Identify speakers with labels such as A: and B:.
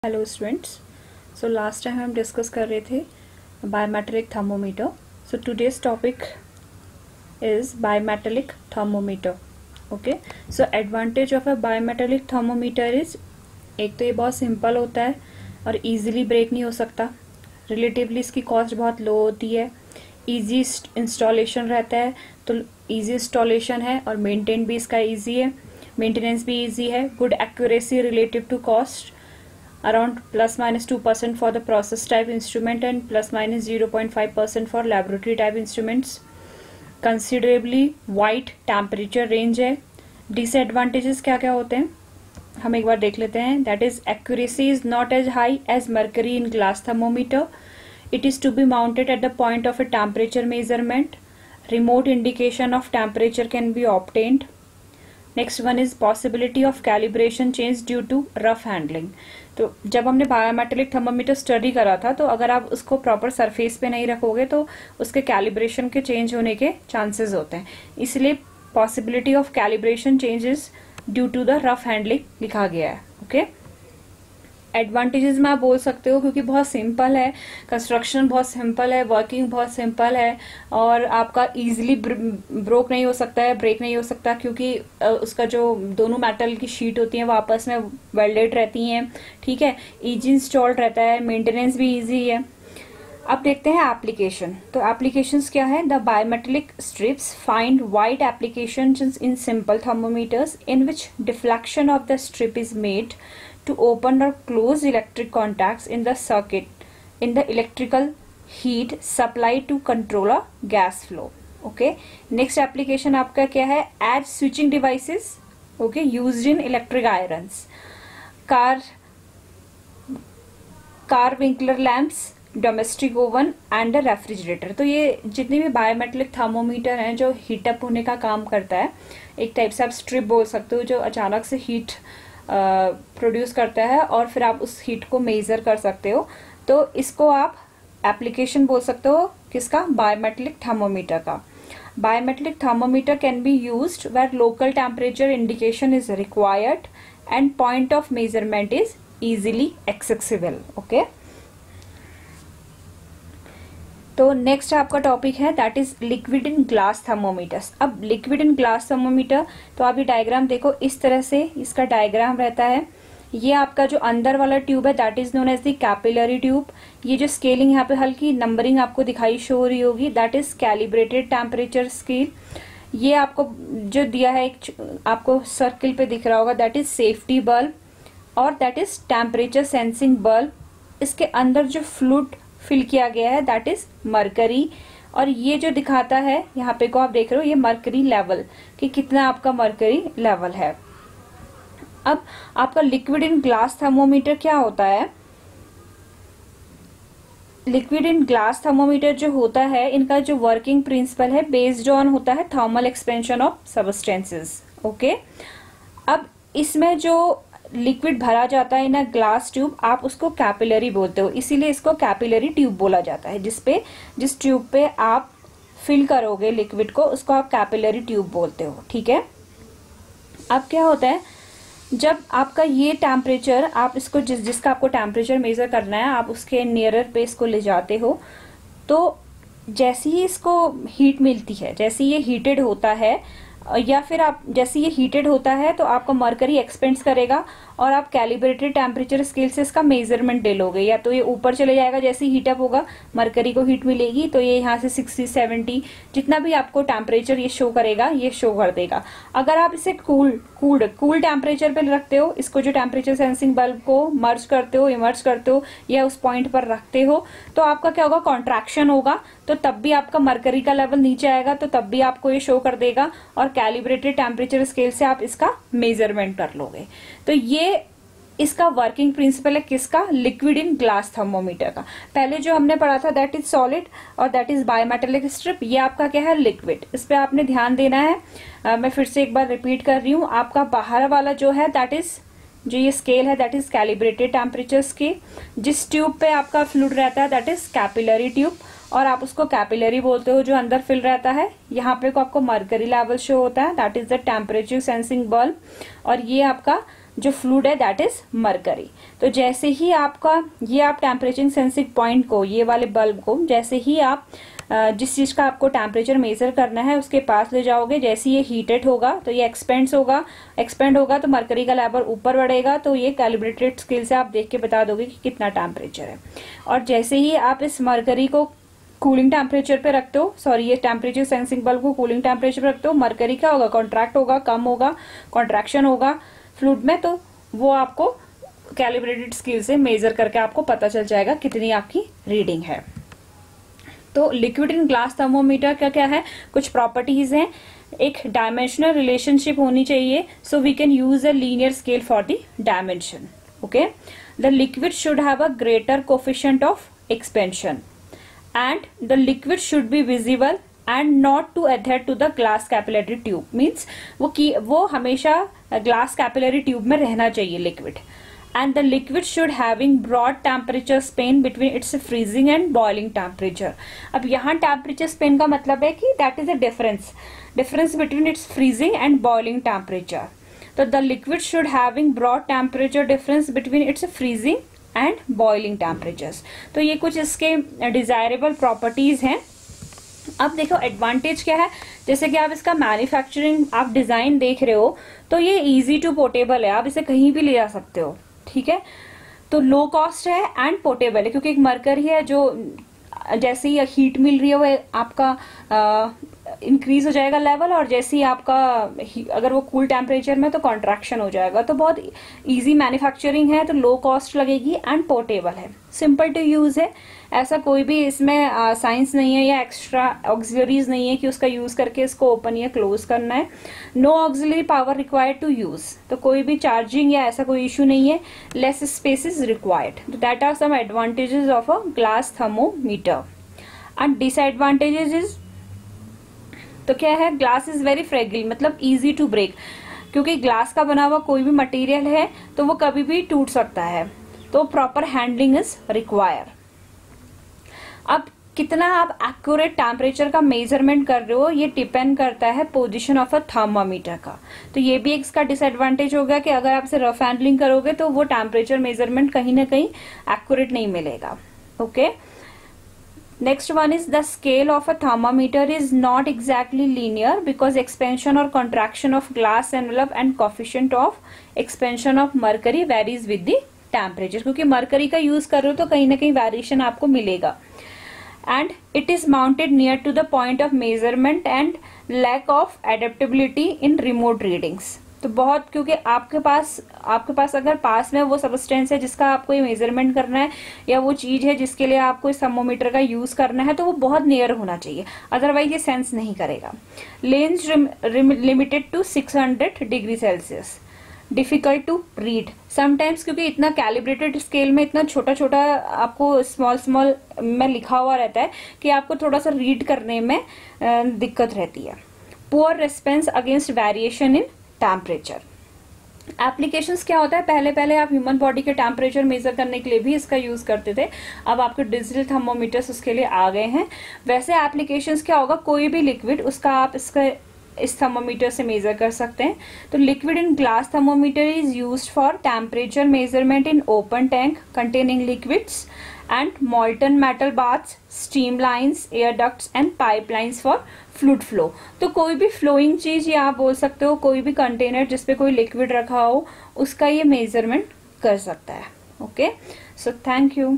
A: Hello students. So last time हम discuss कर रहे थे biometric thermometer. So today's topic is biometric thermometer. Okay, so advantage of a biometric thermometer is, एक तो ये बहुत सिंपल होता है और इजीली ब्रेक नहीं हो सकता। रिलेटिवली इसकी कॉस्ट बहुत लो होती है। इजी इंस्टॉलेशन रहता है, तो इजी इंस्टॉलेशन है और मेंटेन भी इसका इजी है, मेंटेनेंस भी इजी है। Good accuracy relative to cost, around ±2% for the process type instrument and ±0.5% for laboratory type instruments. Considerably wide temperature range है। Disadvantages क्या क्या होते हैं हम एक बार देख लेते हैं। That is, accuracy is not as high as mercury in glass thermometer. It is to be mounted at the point of a temperature measurement. Remote indication of temperature can be obtained. Next one is possibility of calibration change due to rough handling. तो जब हमने biometric thermometer study करा था, तो अगर आप उसको proper surface पे नहीं रखोगे तो उसके कैलिब्रेशन के चेंज होने के चांसेस होते हैं। इसलिए possibility of calibration changes due to the rough handling लिखा गया है। ओके, एडवांटेजेस में आप बोल सकते हो क्योंकि बहुत सिंपल है, कंस्ट्रक्शन बहुत सिंपल है, वर्किंग बहुत सिंपल है और आपका इजीली ब्रोक नहीं हो सकता है, ब्रेक नहीं हो सकता क्योंकि उसका जो दोनों मेटल की शीट होती हैं वो आपस में वेल्डेड रहती हैं। ठीक है, इजी इंस्टॉल्ड रहता है, मेंटेनेंस भी इजी है। अब देखते हैं एप्लीकेशन। तो एप्लीकेशंस क्या है? The biometric strips find wide applications in simple thermometers in which deflection of the strip is made to open or close electric contacts in the circuit in the electrical heat supply to control a gas flow. Okay, next application आपका क्या है? As switching devices, okay, used in electric irons, car winkler lamps, domestic oven and refrigerator. तो ये जितने भी biometric thermometer हैं जो heat up होने का काम करता है, एक टाइप से आप स्ट्रिप बोल सकते हो जो अचानक से हीट प्रोड्यूस करता है और फिर आप उस हीट को मेजर कर सकते हो। तो इसको आप एप्लीकेशन बोल सकते हो किसका? बायोमेट्रिक थर्मोमीटर का। Biometric thermometer can be used where local temperature indication is required and point of measurement is easily accessible. Okay, तो नेक्स्ट आपका टॉपिक है that is liquid in glass thermometers. अब लिक्विड इन ग्लास थर्मोमीटर, तो आप ये diagram देखो, इस तरह से इसका डायग्राम रहता है। ये आपका जो अंदर वाला ट्यूब है that is known as the capillary tube. ये जो स्केलिंग यहाँ पे हल्की नंबरिंग आपको दिखाई शो हो रही होगी, that is calibrated temperature scale. ये आपको जो दिया है एक आपको सर्किल पे दिख रहा होगा, दैट इज सेफ्टी बल्ब और that is temperature sensing bulb. इसके अंदर जो फ्लूइड फिल किया गया है दैट इज मरकरी, और ये जो दिखाता है यहाँ पे को आप देख रहे हो ये मरकरी लेवल कि कितना आपका मरकरी लेवल है। अब आपका लिक्विड इन ग्लास थर्मोमीटर क्या होता है? लिक्विड इन ग्लास थर्मोमीटर जो होता है, इनका जो वर्किंग प्रिंसिपल है बेस्ड ऑन होता है thermal expansion of substances. Okay, अब इसमें जो लिक्विड भरा जाता है इन अ ग्लास ट्यूब, आप उसको कैपिलरी बोलते हो, इसीलिए इसको कैपिलरी ट्यूब बोला जाता है। जिस ट्यूब पे आप फिल करोगे लिक्विड को उसको आप कैपिलरी ट्यूब बोलते हो। ठीक है, अब क्या होता है, जब आपका ये टेम्परेचर, आप इसको जिसका आपको टेम्परेचर मेजर करना है, आप उसके नियरर पे इसको ले जाते हो, तो जैसे ही इसको हीट मिलती है, जैसे ये हीटेड होता है या फिर आप जैसे ये हीटेड होता है तो आपका मरकरी एक्सपेंस करेगा और आप कैलिब्रेटेड टेम्परेचर स्केल से इसका मेजरमेंट ले लोगे, या तो ये ऊपर चले जाएगा, जैसे हीटअप होगा मरकरी को हीट मिलेगी तो ये यहाँ से 60 70 जितना भी आपको टेम्परेचर ये शो करेगा ये शो कर देगा। अगर आप इसे कूल टेम्परेचर पे रखते हो, इसको जो टेम्परेचर सेंसिंग बल्ब को मर्ज करते हो, इमर्ज करते हो या उस पॉइंट पर रखते हो, तो आपका क्या होगा? कॉन्ट्रैक्शन होगा, तो तब भी आपका मरकरी का लेवल नीचे आएगा, तो तब भी आपको ये शो कर देगा और कैलिब्रेटेड टेम्परेचर स्केल से आप इसका मेजरमेंट कर लोगे। तो ये इसका वर्किंग प्रिंसिपल है किसका? लिक्विड इन ग्लास थर्मोमीटर का। पहले जो हमने पढ़ा था दैट इज सॉलिड और दैट इज बायोमेट्रिक स्ट्रिप, ये आपका क्या है? लिक्विड। इस पे आपने ध्यान देना है। मैं फिर से एक बार रिपीट कर रही हूँ, आपका बाहर वाला जो है दैट इज जो ये स्केल है that is calibrated temperature scale. जिस ट्यूब पे आपका फ्लूइड रहता है दैट इज कैपिलरी ट्यूब और आप उसको कैपिलरी बोलते हो, जो अंदर फिल रहता है। यहाँ पे को आपको मरकरी लेवल शो होता है that is the temperature sensing bulb, और ये आपका जो फ्लूइड है दैट इज मरकरी। तो जैसे ही आपका ये आप टेम्परेचर सेंसिंग पॉइंट को, ये वाले बल्ब को जैसे ही आप जिस चीज का आपको टेम्परेचर मेजर करना है उसके पास ले जाओगे, जैसे ये हीटेड होगा तो ये एक्सपेंड होगा तो मरकरी का लेवल ऊपर बढ़ेगा। तो ये कैलिब्रेटेड स्केल से आप देख के बता दोगे कि कितना टेम्परेचर है। और जैसे ही आप इस मरकरी को कूलिंग टेम्परेचर पे रखते हो, सॉरी ये टेम्परेचर सेंसिंग बल्ब को कूलिंग टेम्परेचर पे रखते हो, मरकरी क्या होगा, कॉन्ट्रैक्ट होगा, कम होगा, कॉन्ट्रैक्शन होगा फ्लूइड में। तो वो आपको कैलिब्रेटेड स्केल से मेजर करके आपको पता चल जाएगा कितनी आपकी रीडिंग है। तो लिक्विड इन ग्लास थर्मोमीटर का क्या है, कुछ प्रॉपर्टीज हैं। एक डायमेंशनल रिलेशनशिप होनी चाहिए, so we can use a linear scale for the dimension. Okay, the liquid should have a greater coefficient of expansion and the liquid should be visible and not to adhere to the glass capillary tube, means वो हमेशा glass capillary tube में रहना चाहिए liquid, and the liquid should having broad temperature span between its freezing and boiling temperature। अब यहाँ temperature span का मतलब है कि that is a difference between its freezing and boiling temperature। तो the liquid should having broad temperature difference between its freezing and boiling temperatures. तो ये कुछ इसके डिजायरेबल प्रॉपर्टीज हैं। अब देखो एडवांटेज क्या है, जैसे कि आप इसका मैन्युफैक्चरिंग आप डिजाइन देख रहे हो तो ये इजी टू पोर्टेबल है, आप इसे कहीं भी ले जा सकते हो, ठीक है। तो लो कॉस्ट है एंड पोर्टेबल है, क्योंकि एक मरकरी है जो जैसे ही हीट मिल रही है वो आपका इंक्रीज हो जाएगा लेवल, और जैसे ही आपका अगर वो कूल टेम्परेचर में तो कॉन्ट्रैक्शन हो जाएगा। तो बहुत इजी मैन्युफैक्चरिंग है, तो लो कॉस्ट लगेगी एंड पोर्टेबल है, सिंपल टू यूज है। ऐसा कोई भी इसमें साइंस नहीं है या एक्स्ट्रा ऑक्सिलरीज नहीं है कि उसका यूज करके इसको ओपन या क्लोज करना है। No auxiliary power required to use, तो कोई भी चार्जिंग या ऐसा कोई इशू नहीं है। Less space is required. तो that are some advantages of a glass thermometer. And disadvantages is, तो क्या है, ग्लास इज वेरी फ्रेगिल, मतलब इजी टू ब्रेक, क्योंकि ग्लास का बना हुआ कोई भी मटेरियल है तो वो कभी भी टूट सकता है। तो प्रॉपर हैंडलिंग इज रिक्वायर। अब कितना आप एक्यूरेट टेम्परेचर का मेजरमेंट कर रहे हो ये डिपेंड करता है पोजीशन ऑफ अ थर्मामीटर का। तो ये भी इसका डिसएडवांटेज होगा कि अगर आप इसे रफ हैंडलिंग करोगे तो वो टेम्परेचर मेजरमेंट कहीं ना कहीं एक्यूरेट नहीं मिलेगा। Okay, next one is the scale of a thermometer is not exactly linear because expansion or contraction of glass envelope and coefficient of expansion of mercury varies with the temperature। क्योंकि mercury का use कर रहे हो तो कहीं ना कहीं variation आपको मिलेगा। and it is mounted near to the point of measurement and lack of adaptability in remote readings। तो बहुत, क्योंकि आपके पास अगर पास में वो सबस्टेंस है जिसका आपको ये मेजरमेंट करना है या वो चीज है जिसके लिए आपको इस थर्मोमीटर का यूज करना है तो वो बहुत नियर होना चाहिए, अदरवाइज ये सेंस नहीं करेगा। Range limited to 600 degree Celsius. Difficult to read sometimes, क्योंकि इतना कैलिब्रेटेड स्केल में इतना छोटा छोटा आपको स्मॉल में लिखा हुआ रहता है कि आपको थोड़ा सा रीड करने में दिक्कत रहती है। Poor response against variation in temperature. Applications क्या होता है, पहले आप ह्यूमन बॉडी के टेम्परेचर मेजर करने के लिए भी इसका यूज करते थे, अब आपके डिजिटल थर्मोमीटर्स उसके लिए आ गए हैं। वैसे एप्लीकेशंस क्या होगा, कोई भी लिक्विड उसका आप इस थर्मोमीटर से मेजर कर सकते हैं। तो liquid in glass thermometer is used for temperature measurement in open tank containing liquids and molten metal baths, steam lines, air ducts and pipelines for fluid flow। तो कोई भी फ्लोइंग चीज या आप बोल सकते हो कोई भी कंटेनर जिसपे कोई लिक्विड रखा हो उसका ये मेजरमेंट कर सकता है। Okay, so thank you.